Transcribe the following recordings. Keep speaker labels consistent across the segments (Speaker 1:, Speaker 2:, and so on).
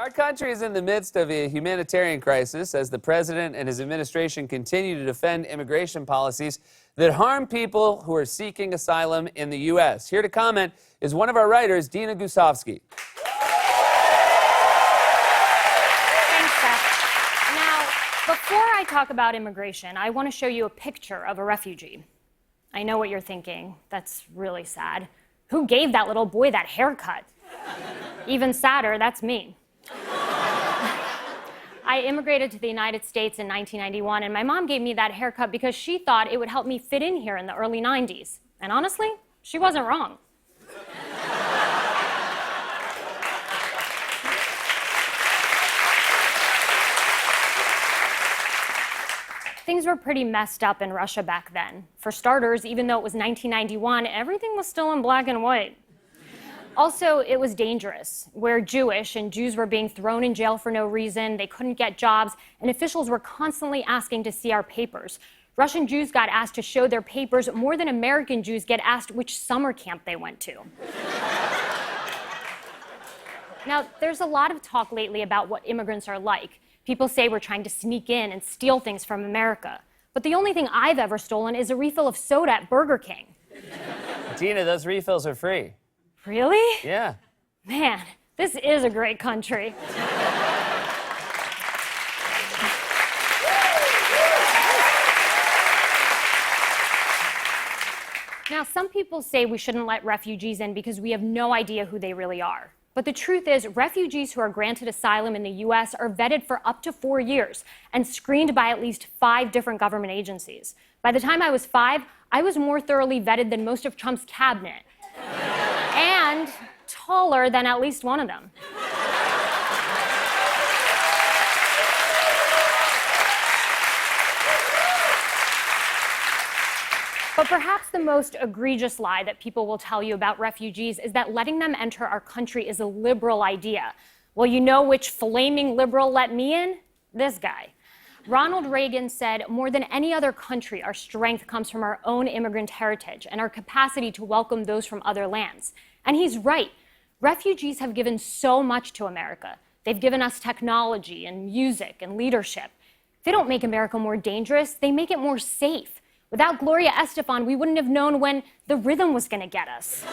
Speaker 1: Our country is in the midst of a humanitarian crisis as the president and his administration continue to defend immigration policies that harm people who are seeking asylum in the U.S. Here to comment is one of our writers, Dina Gusovsky.
Speaker 2: Thanks, Seth. Now, before I talk about immigration, I want to show you a picture of a refugee. I know what you're thinking. That's really sad. Who gave that little boy that haircut? Even sadder, that's me. I immigrated to the United States in 1991, and my mom gave me that haircut because she thought it would help me fit in here in the early 90s. And honestly, she wasn't wrong. Things were pretty messed up in Russia back then. For starters, even though it was 1991, everything was still in black and white. Also, it was dangerous. We're Jewish, and Jews were being thrown in jail for no reason. They couldn't get jobs, and officials were constantly asking to see our papers. Russian Jews got asked to show their papers more than American Jews get asked which summer camp they went to. Now, there's a lot of talk lately about what immigrants are like. People say we're trying to sneak in and steal things from America. But the only thing I've ever stolen is a refill of soda at Burger King.
Speaker 1: Dina, those refills are free.
Speaker 2: Really?
Speaker 1: Yeah.
Speaker 2: Man, this is a great country. Now, some people say we shouldn't let refugees in because we have no idea who they really are. But the truth is, refugees who are granted asylum in the U.S. are vetted for up to 4 years and screened by at least 5 different government agencies. By the time I was 5, I was more thoroughly vetted than most of Trump's cabinet. And taller than at least one of them. But perhaps the most egregious lie that people will tell you about refugees is that letting them enter our country is a liberal idea. Well, you know which flaming liberal let me in? This guy. Ronald Reagan said, more than any other country, our strength comes from our own immigrant heritage and our capacity to welcome those from other lands. And he's right. Refugees have given so much to America. They've given us technology and music and leadership. They don't make America more dangerous. They make it more safe. Without Gloria Estefan, we wouldn't have known when the rhythm was going to get us.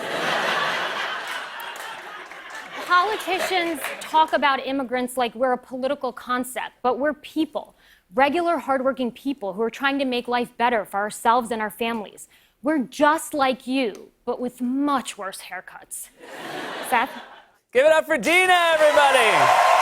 Speaker 2: Politicians talk about immigrants like we're a political concept, but we're people. Regular, hardworking people who are trying to make life better for ourselves and our families. We're just like you, but with much worse haircuts. Seth?
Speaker 1: Give it up for Dina, everybody!